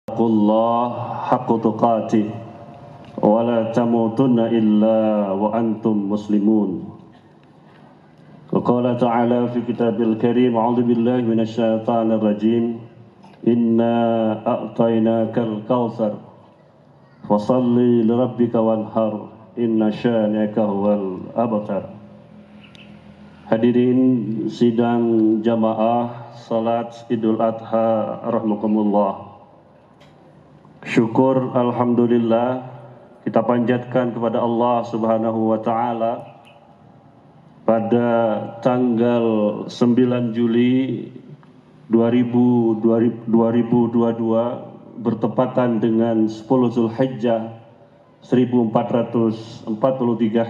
Taqullah haqqa tuqatih wa la tamutunna illa wa antum muslimun. Wa qala ta'ala fi kitabil karim, a'udzu billahi minasy syaithanir rajim. Inna a'tainakal kautsar fashalli lirabbika wanhar inna syani'aka huwal abtar. Hadirin sidang jamaah salat Idul Adha rahimakumullah. Syukur alhamdulillah kita panjatkan kepada Allah Subhanahu wa taala pada tanggal 9 Juli 2022 bertepatan dengan 10 Zulhijjah 1443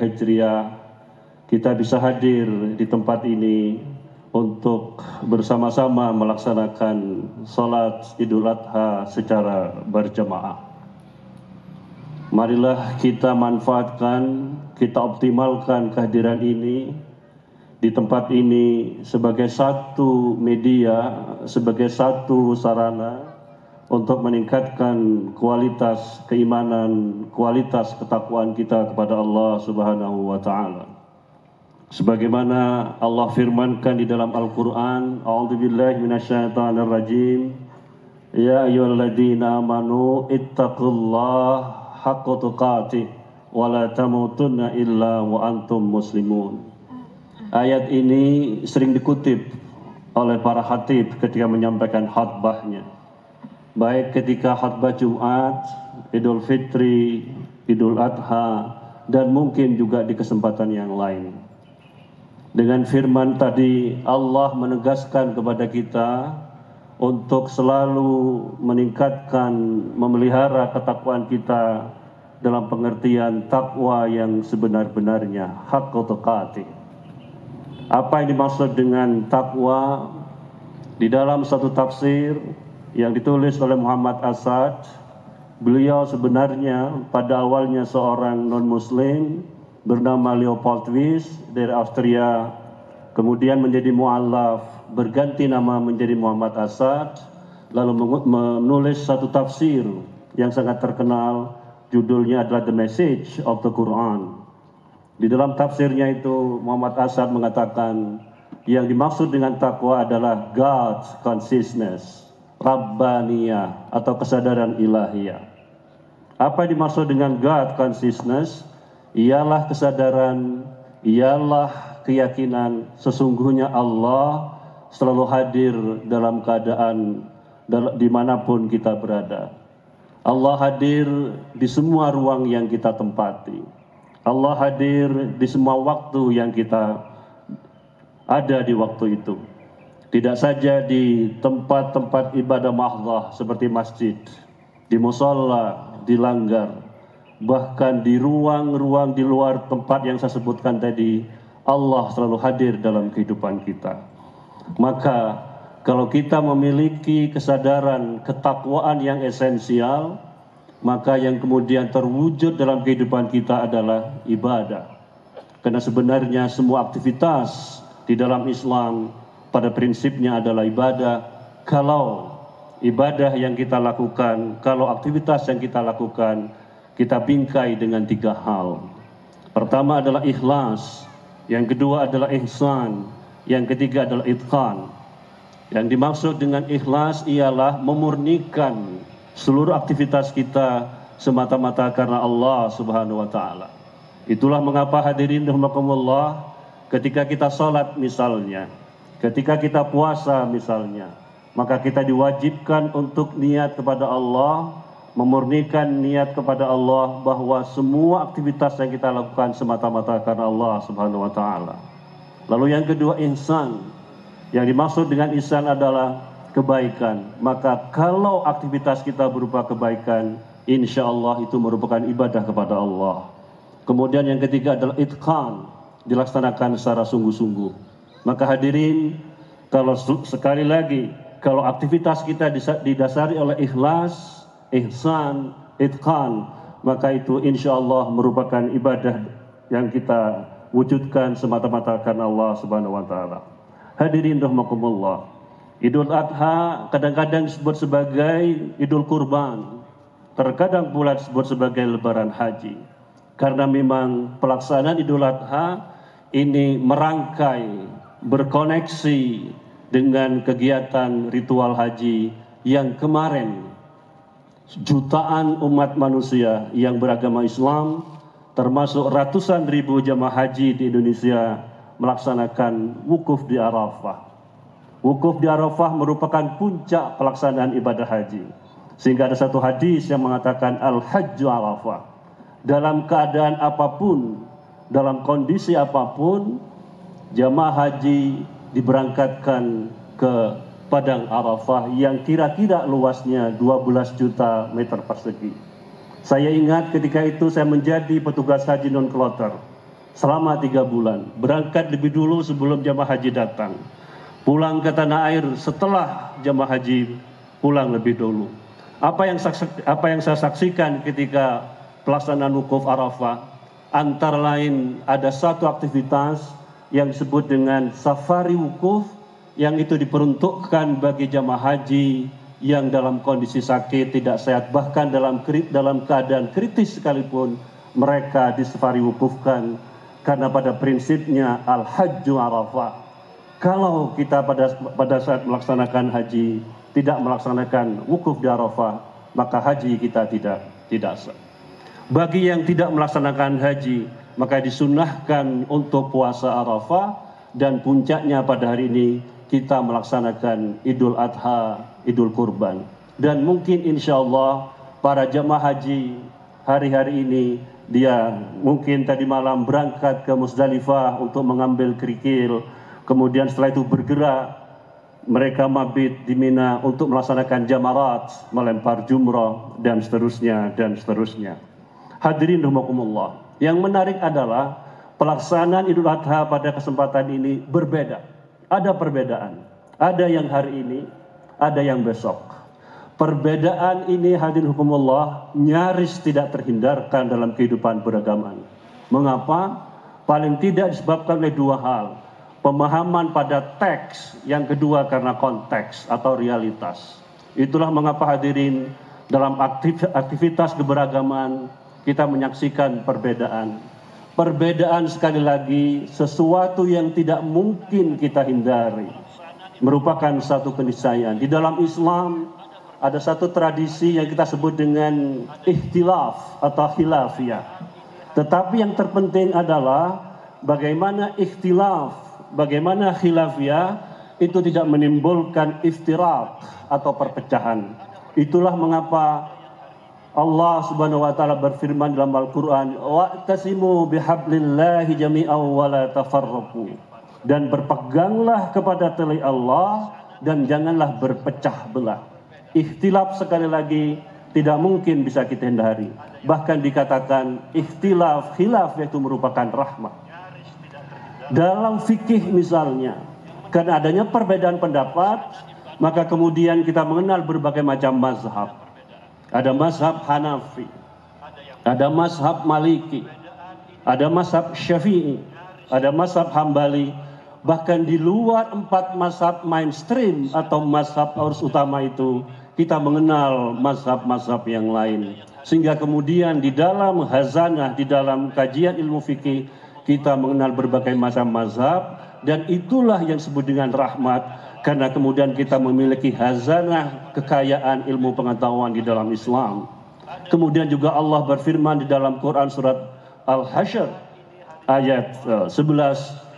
Hijriah, kita bisa hadir di tempat ini untuk bersama-sama melaksanakan salat Idul Adha secara berjamaah. Marilah kita manfaatkan, kita optimalkan kehadiran ini di tempat ini sebagai satu media, sebagai satu sarana untuk meningkatkan kualitas keimanan, kualitas ketakwaan kita kepada Allah Subhanahu wa taala. Sebagaimana Allah firmankan di dalam Al-Qur'an, a'udzubillahi minasyaitonir rajim. Ya ayyuhalladzina amanu ittaqullaha haqqa tuqatih wa la tamutunna illa wa antum muslimun. Ayat ini sering dikutip oleh para khatib ketika menyampaikan khutbahnya. Baik ketika khutbah Jumat, Idul Fitri, Idul Adha, dan mungkin juga di kesempatan yang lain. Dengan firman tadi, Allah menegaskan kepada kita untuk selalu meningkatkan, memelihara ketakwaan kita dalam pengertian takwa yang sebenar-benarnya, haqqa tuqatih. Apa yang dimaksud dengan takwa? Di dalam satu tafsir yang ditulis oleh Muhammad Asad, beliau sebenarnya pada awalnya seorang non-muslim bernama Leopold Weiss dari Austria, kemudian menjadi mu'allaf, berganti nama menjadi Muhammad Asad, lalu menulis satu tafsir yang sangat terkenal, judulnya adalah The Message of the Quran. Di dalam tafsirnya itu Muhammad Asad mengatakan yang dimaksud dengan takwa adalah God's consciousness, Rabbaniyah atau kesadaran ilahiyah. Apa yang dimaksud dengan God consciousness? Ialah kesadaran, ialah keyakinan sesungguhnya Allah selalu hadir dalam keadaan dimanapun kita berada. Allah hadir di semua ruang yang kita tempati. Allah hadir di semua waktu yang kita ada di waktu itu. Tidak saja di tempat-tempat ibadah mahdhah seperti masjid, di musholla, di langgar, bahkan di ruang-ruang di luar tempat yang saya sebutkan tadi, Allah selalu hadir dalam kehidupan kita. Maka kalau kita memiliki kesadaran ketakwaan yang esensial, maka yang kemudian terwujud dalam kehidupan kita adalah ibadah. Karena sebenarnya semua aktivitas di dalam Islam pada prinsipnya adalah ibadah. Kalau ibadah yang kita lakukan, kalau aktivitas yang kita lakukan, kita bingkai dengan tiga hal. Pertama adalah ikhlas, yang kedua adalah ihsan, yang ketiga adalah itqan. Yang dimaksud dengan ikhlas ialah memurnikan seluruh aktivitas kita semata-mata karena Allah Subhanahu wa taala. Itulah mengapa hadirin rahimakumullah, ketika kita salat misalnya, ketika kita puasa misalnya, maka kita diwajibkan untuk niat kepada Allah, memurnikan niat kepada Allah bahwa semua aktivitas yang kita lakukan semata-mata karena Allah Subhanahu wa taala. Lalu yang kedua ihsan. Yang dimaksud dengan ihsan adalah kebaikan. Maka kalau aktivitas kita berupa kebaikan, insya Allah itu merupakan ibadah kepada Allah. Kemudian yang ketiga adalah itqan, dilaksanakan secara sungguh-sungguh. Maka hadirin, kalau sekali lagi, kalau aktivitas kita didasari oleh ikhlas, ihsan, itqan, maka itu insya Allah merupakan ibadah yang kita wujudkan semata-mata karena Allah Subhanahu wa taala. Hadirin rahimakumullah, Idul Adha kadang-kadang disebut sebagai Idul Kurban, terkadang pula disebut sebagai Lebaran Haji. Karena memang pelaksanaan Idul Adha ini merangkai, berkoneksi dengan kegiatan ritual haji yang kemarin jutaan umat manusia yang beragama Islam, termasuk ratusan ribu jamaah haji di Indonesia, melaksanakan wukuf di Arafah. Wukuf di Arafah merupakan puncak pelaksanaan ibadah haji. Sehingga ada satu hadis yang mengatakan Al-Hajju Arafah. Dalam keadaan apapun, dalam kondisi apapun, jamaah haji diberangkatkan ke Padang Arafah yang kira-kira luasnya 12 juta meter persegi. Saya ingat ketika itu saya menjadi petugas haji non-kloter selama 3 bulan. Berangkat lebih dulu sebelum jamaah haji datang. Pulang ke tanah air setelah jamaah haji pulang lebih dulu. Apa yang saya saksikan ketika pelaksanaan wukuf Arafah, antara lain ada satu aktivitas yang disebut dengan safari wukuf, yang itu diperuntukkan bagi jamaah haji yang dalam kondisi sakit, tidak sehat, bahkan dalam keadaan kritis sekalipun mereka disafari wukufkan, karena pada prinsipnya Al-Hajju Arafah. Kalau kita pada saat melaksanakan haji tidak melaksanakan wukuf di Arafah, maka haji kita tidak sah. Bagi yang tidak melaksanakan haji, maka disunahkan untuk puasa Arafah, dan puncaknya pada hari ini kita melaksanakan Idul Adha, Idul Kurban. Dan mungkin insya Allah para jamaah haji hari-hari ini, dia mungkin tadi malam berangkat ke Musdalifah untuk mengambil kerikil, kemudian setelah itu bergerak, mereka mabit di Mina untuk melaksanakan jamarat, melempar jumrah, dan seterusnya, dan seterusnya. Hadirin rahimakumullah. Yang menarik adalah pelaksanaan Idul Adha pada kesempatan ini berbeda. Ada perbedaan. Ada yang hari ini, ada yang besok. Perbedaan ini, hadirin rahimakumullah, nyaris tidak terhindarkan dalam kehidupan beragamaan. Mengapa? Paling tidak disebabkan oleh dua hal. Pemahaman pada teks, yang kedua karena konteks atau realitas. Itulah mengapa hadirin dalam aktivitas keberagaman kita menyaksikan perbedaan. Perbedaan sekali lagi sesuatu yang tidak mungkin kita hindari. Merupakan satu keniscayaan. Di dalam Islam ada satu tradisi yang kita sebut dengan ikhtilaf atau khilafiyah. Tetapi yang terpenting adalah bagaimana ikhtilaf, bagaimana khilafiyah itu tidak menimbulkan iftirak atau perpecahan. Itulah mengapa Allah Subhanahu wa taala berfirman dalam Al-Qur'an, "Wa'tasimu bihablillahi jami'an wa la tafarraqu." Dan berpeganglah kepada tali Allah dan janganlah berpecah belah. Ikhtilaf sekali lagi tidak mungkin bisa kita hindari. Bahkan dikatakan ikhtilaf, khilaf yaitu merupakan rahmat. Dalam fikih misalnya, karena adanya perbedaan pendapat, maka kemudian kita mengenal berbagai macam mazhab. Ada mazhab Hanafi, ada mazhab Maliki, ada mazhab Syafi'i, ada mazhab Hambali. Bahkan di luar 4 mazhab mainstream atau mazhab arus utama itu, kita mengenal mazhab-mazhab yang lain. Sehingga kemudian di dalam hazanah, di dalam kajian ilmu fikih, kita mengenal berbagai macam mazhab, dan itulah yang disebut dengan rahmat. Karena kemudian kita memiliki hazanah kekayaan ilmu pengetahuan di dalam Islam. Kemudian juga Allah berfirman di dalam Quran surat Al-Hasyr ayat 11,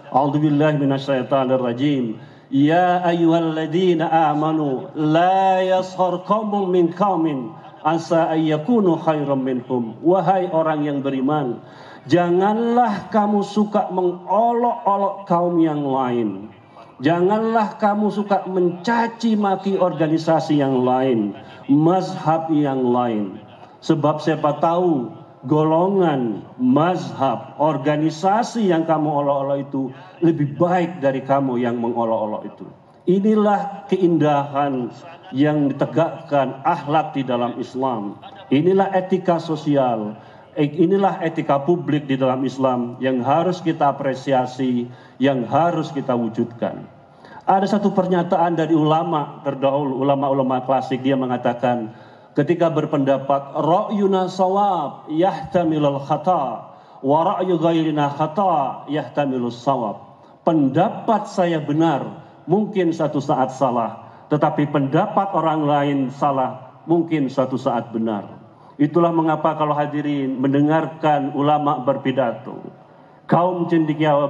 A'udzubillahi minasyaitonirrajim. Ya ayyuhalladzina amanu la yaskhar qaumun min qaumin asa ayyakunu khairam minhum. Wahai orang yang beriman, janganlah kamu suka mengolok-olok kaum yang lain. Janganlah kamu suka mencaci maki organisasi yang lain, mazhab yang lain. Sebab siapa tahu golongan, mazhab, organisasi yang kamu olok-olok itu lebih baik dari kamu yang mengolok-olok itu. Inilah keindahan yang ditegakkan akhlak di dalam Islam. Inilah etika sosial. Inilah etika publik di dalam Islam yang harus kita apresiasi, yang harus kita wujudkan. Ada satu pernyataan dari ulama terdahulu, ulama-ulama klasik, dia mengatakan ketika berpendapat ra'yuna shawab yahtamilul khata wa ra'yu ghairina khata yahtamilus shawab. Pendapat saya benar, mungkin suatu saat salah, tetapi pendapat orang lain salah, mungkin suatu saat benar. Itulah mengapa kalau hadirin mendengarkan ulama berpidato, kaum cendekia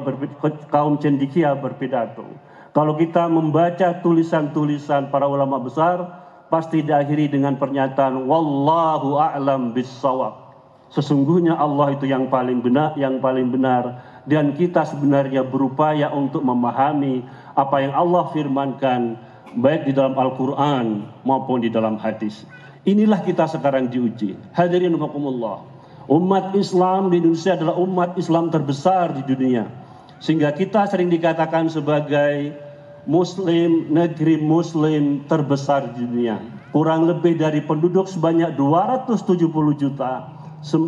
berpidato, kalau kita membaca tulisan-tulisan para ulama besar, pasti diakhiri dengan pernyataan wallahu a'lam bis-shawab. Sesungguhnya Allah itu yang paling benar, dan kita sebenarnya berupaya untuk memahami apa yang Allah firmankan baik di dalam Al-Qur'an maupun di dalam hadis. Inilah kita sekarang diuji. Hadirin rahimakumullah. Umat Islam di Indonesia adalah umat Islam terbesar di dunia. Sehingga kita sering dikatakan sebagai Muslim, negeri Muslim terbesar di dunia. Kurang lebih dari penduduk sebanyak 270 juta,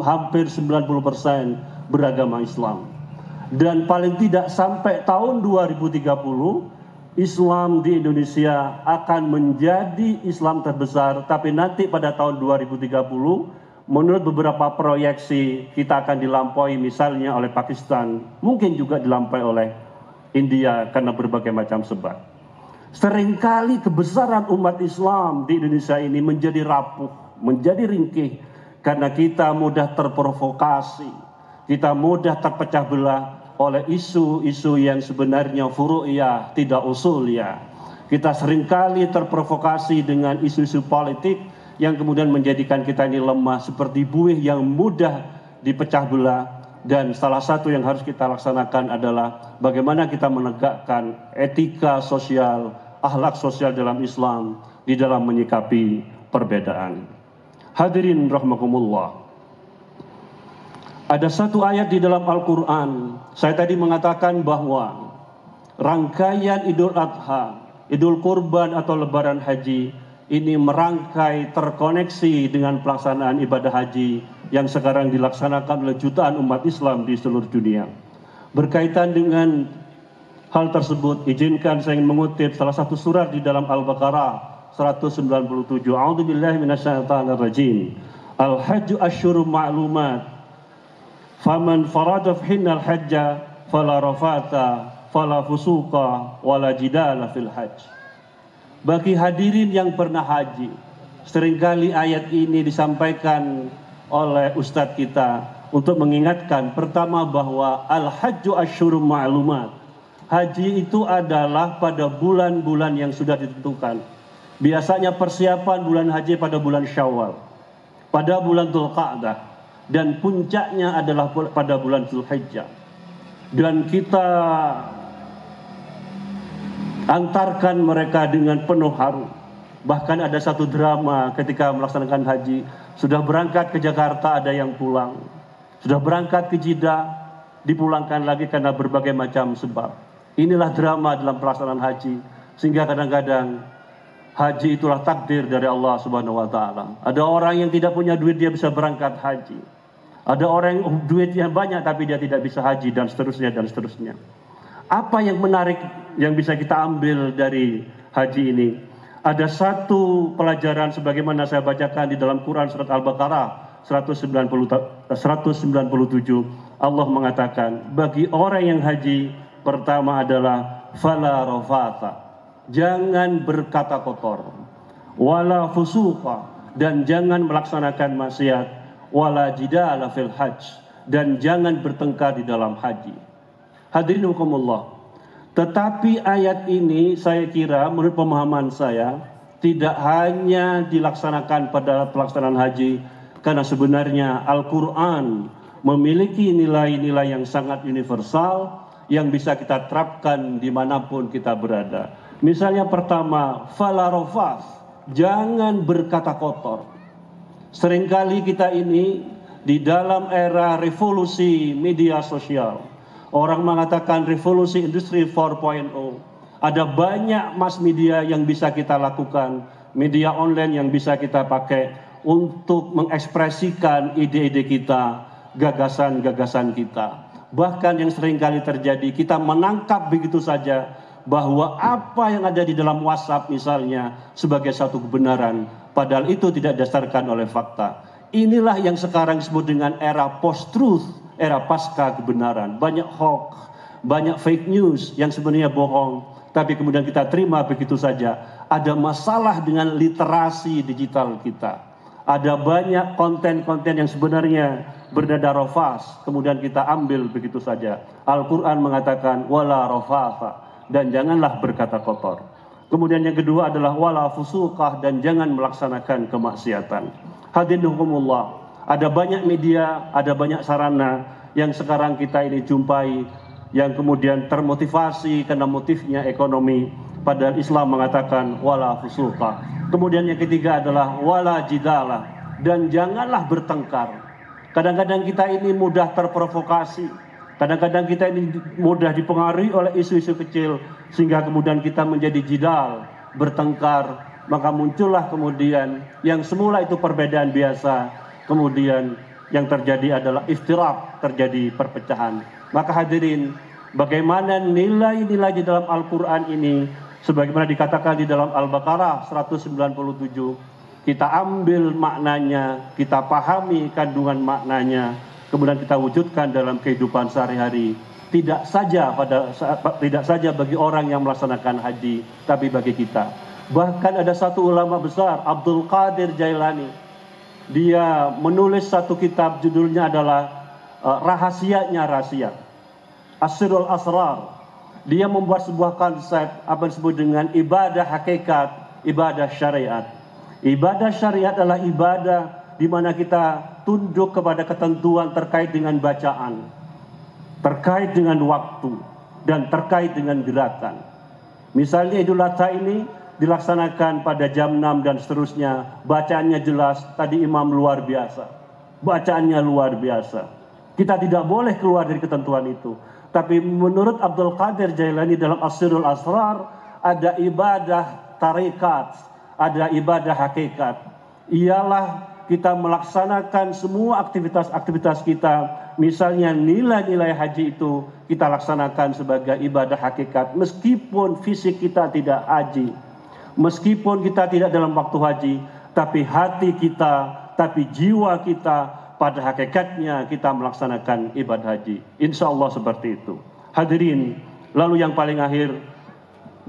hampir 90% beragama Islam. Dan paling tidak sampai tahun 2030, Islam di Indonesia akan menjadi Islam terbesar. Tapi nanti pada tahun 2030, menurut beberapa proyeksi, kita akan dilampaui misalnya oleh Pakistan, mungkin juga dilampaui oleh India karena berbagai macam sebab. Seringkali kebesaran umat Islam di Indonesia ini menjadi rapuh, menjadi ringkih karena kita mudah terprovokasi, kita mudah terpecah belah oleh isu-isu yang sebenarnya furu'iyah, tidak usuliyah. Kita seringkali terprovokasi dengan isu-isu politik yang kemudian menjadikan kita ini lemah seperti buih yang mudah dipecah belah. Dan salah satu yang harus kita laksanakan adalah bagaimana kita menegakkan etika sosial, akhlak sosial dalam Islam di dalam menyikapi perbedaan. Hadirin rahimakumullah. Ada satu ayat di dalam Al-Quran, saya tadi mengatakan bahwa rangkaian Idul Adha, Idul Kurban atau Lebaran Haji ini merangkai terkoneksi dengan pelaksanaan ibadah haji yang sekarang dilaksanakan oleh jutaan umat Islam di seluruh dunia. Berkaitan dengan hal tersebut, izinkan saya ingin mengutip salah satu surat di dalam Al-Baqarah 197. A'udzubillahi minasyaitonirrajim. Al-hajju asyhurun ma'lumat. Faman farada fihinnal hajja fala rafata fala fusuqa wala jidala fil hajj. Bagi hadirin yang pernah haji, seringkali ayat ini disampaikan oleh ustadz kita untuk mengingatkan pertama bahwa al-hajju asyhurun ma'lumat. Haji itu adalah pada bulan-bulan yang sudah ditentukan. Biasanya persiapan bulan haji pada bulan Syawal, pada bulan Dzulqa'dah, dan puncaknya adalah pada bulan Dzulhijjah. Dan kita antarkan mereka dengan penuh haru. Bahkan ada satu drama ketika melaksanakan haji, sudah berangkat ke Jakarta ada yang pulang, sudah berangkat ke Jeddah dipulangkan lagi karena berbagai macam sebab. Inilah drama dalam pelaksanaan haji, sehingga kadang-kadang haji itulah takdir dari Allah Subhanahu wa taala. Ada orang yang tidak punya duit, dia bisa berangkat haji. Ada orang yang duitnya banyak tapi dia tidak bisa haji, dan seterusnya dan seterusnya. Apa yang menarik yang bisa kita ambil dari haji ini? Ada satu pelajaran sebagaimana saya bacakan di dalam Quran surat Al-Baqarah 197. Allah mengatakan, bagi orang yang haji pertama adalah fala rafata, jangan berkata kotor, wala fusuqa, dan jangan melaksanakan maksiat, wala jidala fil hajj, dan jangan bertengkar di dalam haji. Hadirin hukumullah. Tetapi ayat ini saya kira menurut pemahaman saya tidak hanya dilaksanakan pada pelaksanaan haji, karena sebenarnya Al-Quran memiliki nilai-nilai yang sangat universal yang bisa kita terapkan dimanapun kita berada. Misalnya pertama, fala rafas, jangan berkata kotor. Seringkali kita ini di dalam era revolusi media sosial, orang mengatakan revolusi industri 4.0. Ada banyak mass media yang bisa kita lakukan, media online yang bisa kita pakai untuk mengekspresikan ide-ide kita, gagasan-gagasan kita. Bahkan yang seringkali terjadi, kita menangkap begitu saja bahwa apa yang ada di dalam WhatsApp misalnya sebagai satu kebenaran, padahal itu tidak didasarkan oleh fakta. Inilah yang sekarang disebut dengan era post-truth, era pasca kebenaran. Banyak hoax, banyak fake news yang sebenarnya bohong, tapi kemudian kita terima begitu saja. Ada masalah dengan literasi digital kita. Ada banyak konten-konten yang sebenarnya bernada rafas, kemudian kita ambil begitu saja. Al-Quran mengatakan wala rafatha, dan janganlah berkata kotor. Kemudian yang kedua adalah wala fusuqah, dan jangan melaksanakan kemaksiatan. Hadirin hukumullah, ada banyak media, ada banyak sarana yang sekarang kita ini jumpai, yang kemudian termotivasi karena motifnya ekonomi, padahal Islam mengatakan wala fusuqah. Kemudian yang ketiga adalah wala jidalah, dan janganlah bertengkar. Kadang-kadang kita ini mudah terprovokasi, kadang-kadang kita ini mudah dipengaruhi oleh isu-isu kecil, sehingga kemudian kita menjadi jidal, bertengkar. Maka muncullah kemudian yang semula itu perbedaan biasa, kemudian yang terjadi adalah iftirak, terjadi perpecahan. Maka hadirin, bagaimana nilai-nilai di dalam Al-Quran ini, sebagaimana dikatakan di dalam Al-Baqarah 197, kita ambil maknanya, kita pahami kandungan maknanya, kemudian kita wujudkan dalam kehidupan sehari-hari. Tidak saja bagi orang yang melaksanakan haji, tapi bagi kita. Bahkan ada satu ulama besar, Abdul Qadir Jailani, dia menulis satu kitab, judulnya adalah Rahasianya Rahasia, Asrul Asrar. Dia membuat sebuah konsep apa yang disebut dengan ibadah hakikat, ibadah syariat. Ibadah syariat adalah ibadah di mana kita tunduk kepada ketentuan terkait dengan bacaan, terkait dengan waktu, dan terkait dengan gerakan. Misalnya Idul Adha ini dilaksanakan pada jam 6 dan seterusnya. Bacaannya jelas, tadi imam luar biasa, bacaannya luar biasa. Kita tidak boleh keluar dari ketentuan itu. Tapi menurut Abdul Qadir Jailani dalam Asrul Asrar, ada ibadah tarikat, ada ibadah hakikat. Ialah kita melaksanakan semua aktivitas-aktivitas kita. Misalnya nilai-nilai haji itu kita laksanakan sebagai ibadah hakikat, meskipun fisik kita tidak haji, meskipun kita tidak dalam waktu haji, tapi hati kita, tapi jiwa kita, pada hakikatnya kita melaksanakan ibadah haji. Insya Allah seperti itu. Hadirin, lalu yang paling akhir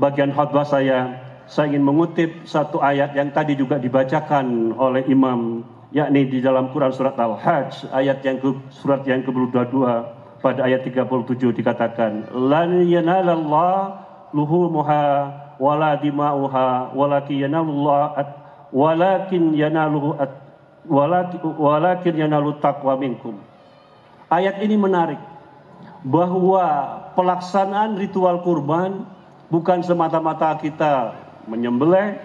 bagian khutbah saya ingin mengutip satu ayat yang tadi juga dibacakan oleh imam, yakni di dalam Quran surat Al-Hajj surat yang ke-22 pada ayat 37 dikatakan, lan yanalallah luhumuha wala dima'uha walakin yanalu taqwa minkum. Ayat ini menarik, bahwa pelaksanaan ritual kurban bukan semata-mata kita menyembelih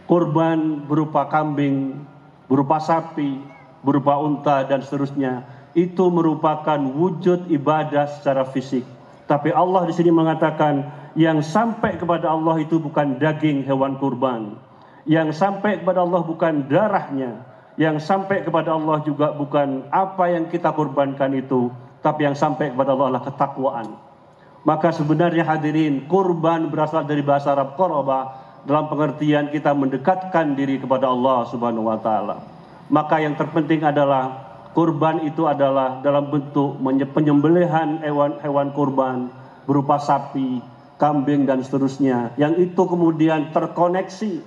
kurban berupa kambing, berupa sapi, berupa unta dan seterusnya. Itu merupakan wujud ibadah secara fisik. Tapi Allah di sini mengatakan yang sampai kepada Allah itu bukan daging hewan kurban, yang sampai kepada Allah bukan darahnya, yang sampai kepada Allah juga bukan apa yang kita kurbankan itu, tapi yang sampai kepada Allah adalah ketakwaan. Maka sebenarnya hadirin, kurban berasal dari bahasa Arab qarabah, dalam pengertian kita mendekatkan diri kepada Allah Subhanahu wa taala. Maka yang terpenting adalah kurban itu adalah dalam bentuk penyembelihan hewan kurban berupa sapi, kambing dan seterusnya, yang itu kemudian terkoneksi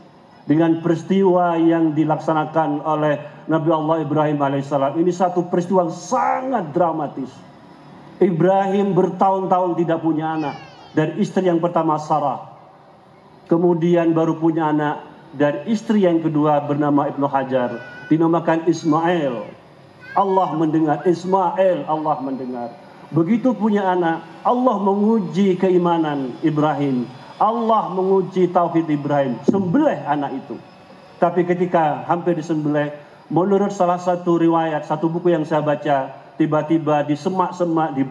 dengan peristiwa yang dilaksanakan oleh Nabi Allah Ibrahim alaihissalam. Ini satu peristiwa yang sangat dramatis. Ibrahim bertahun-tahun tidak punya anak dari istri yang pertama Sarah. Kemudian baru punya anak dari istri yang kedua bernama Ibnu Hajar, dinamakan Ismail. Allah mendengar, Ismail, Allah mendengar. Begitu punya anak, Allah menguji keimanan Ibrahim. Allah menguji tauhid Ibrahim, sembelih anak itu. Tapi ketika hampir disembelih, menurut salah satu riwayat, satu buku yang saya baca, tiba-tiba di semak-semak, di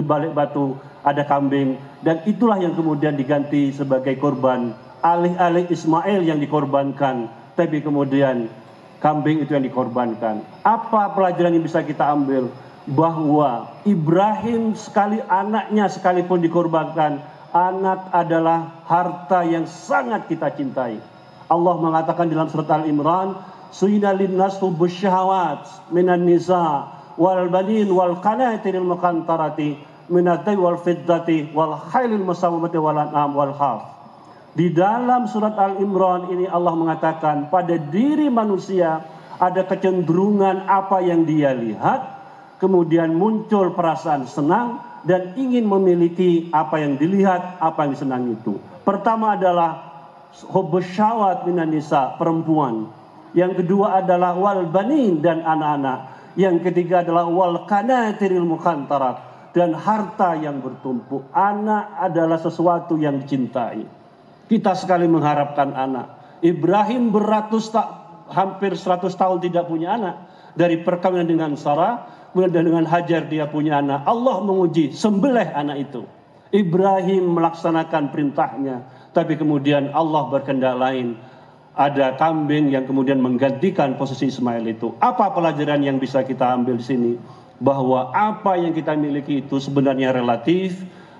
balik batu ada kambing, dan itulah yang kemudian diganti sebagai korban. Alih-alih Ismail yang dikorbankan, tapi kemudian kambing itu yang dikorbankan. Apa pelajaran yang bisa kita ambil? Bahwa Ibrahim sekali anaknya sekalipun dikorbankan, anak adalah harta yang sangat kita cintai. Allah mengatakan dalam surat Al-Imran, "Suyina lin-nas hubbus syahawat minan nisa wal banin wal qanatiril muqantarati minat wal fiddati wal khailil musawwamati wal an'am wal harth." Di dalam surat Al-Imran ini Allah mengatakan pada diri manusia ada kecenderungan apa yang dia lihat, kemudian muncul perasaan senang dan ingin memiliki apa yang dilihat, apa yang disenangi itu. Pertama adalah hubbus syahwat minan nisa, perempuan. Yang kedua adalah wal banin, dan anak-anak. Yang ketiga adalah wal qanatiril muqantarat, dan harta yang bertumpuk. Anak adalah sesuatu yang dicintai. Kita sekali mengharapkan anak. Ibrahim hampir 100 tahun tidak punya anak. Dari perkawinan dengan Sarah, kemudian dengan Hajar dia punya anak. Allah menguji, sembelih anak itu. Ibrahim melaksanakan perintahnya, tapi kemudian Allah berkehendak lain. Ada kambing yang kemudian menggantikan posisi Ismail itu. Apa pelajaran yang bisa kita ambil di sini? Bahwa apa yang kita miliki itu sebenarnya relatif,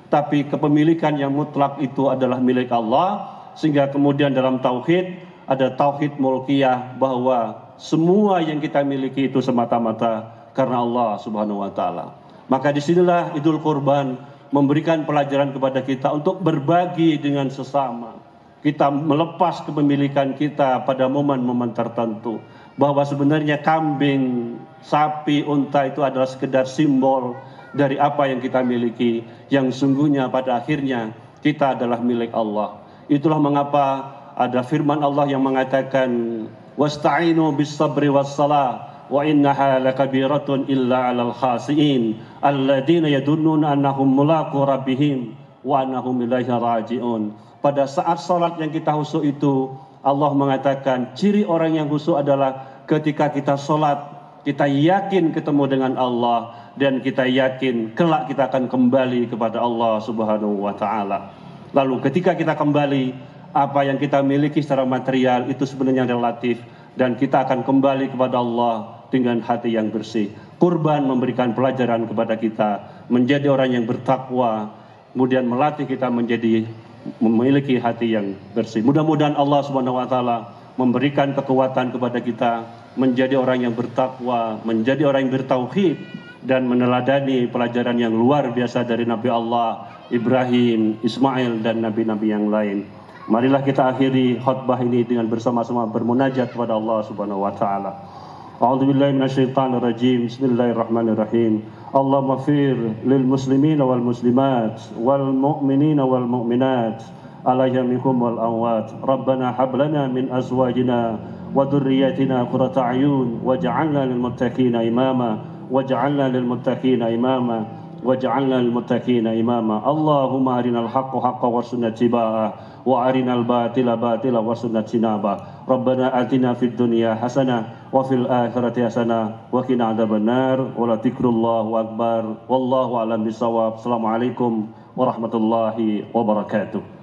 tapi kepemilikan yang mutlak itu adalah milik Allah. Sehingga kemudian dalam tauhid ada tauhid mulkiyah, bahwa semua yang kita miliki itu semata-mata karena Allah Subhanahu wa taala. Maka disinilah Idul Kurban memberikan pelajaran kepada kita untuk berbagi dengan sesama. Kita melepas kepemilikan kita pada momen-momen tertentu, bahwa sebenarnya kambing, sapi, unta itu adalah sekedar simbol dari apa yang kita miliki, yang sungguhnya pada akhirnya kita adalah milik Allah. Itulah mengapa ada firman Allah yang mengatakan, "Wasta'inu bis-sabri was-salah wa innaha lakabiratun illa 'alal khasiin alladziina yadunnuna annahum mulaqu rabbihim wa annahum ilaihi raji'un." Pada saat salat yang kita khusyuk itu, Allah mengatakan ciri orang yang khusyuk adalah ketika kita salat, kita yakin ketemu dengan Allah, dan kita yakin kelak kita akan kembali kepada Allah Subhanahu wa taala. Lalu ketika kita kembali, apa yang kita miliki secara material itu sebenarnya relatif, dan kita akan kembali kepada Allah dengan hati yang bersih. Kurban memberikan pelajaran kepada kita menjadi orang yang bertakwa, kemudian melatih kita menjadi memiliki hati yang bersih. Mudah-mudahan Allah Subhanahu wa taala memberikan kekuatan kepada kita menjadi orang yang bertakwa, menjadi orang yang bertauhid, dan meneladani pelajaran yang luar biasa dari Nabi Allah Ibrahim, Ismail, dan nabi-nabi yang lain. Marilah kita akhiri khutbah ini dengan bersama-sama bermunajat kepada Allah Subhanahu wa taala. A'udzu billahi minasyaitonir rajim. Bismillahirrahmanirrahim. Allahumma fir lil muslimina wal muslimat wal mu'minina wal mu'minat alayya minhum wal amwat. Rabbana hab lana min azwajina wa dhurriyyatina qurrata a'yun waj'alna lil muttaqina imama waj'alna lil muttaqina imama waj'alna lil muttaqina imama. Allahumma arinal haqqa haqqan warzuqna ittiba'ah wa arinal batila batila warzuqna ijtinabah. Rabbana atina fid dunya hasanah wa fil akhirati hasanah wa qina adzabannar. Wa la dzikrullahu akbar wallahu a'lam bissawab. Assalamualaikum warahmatullahi wabarakatuh.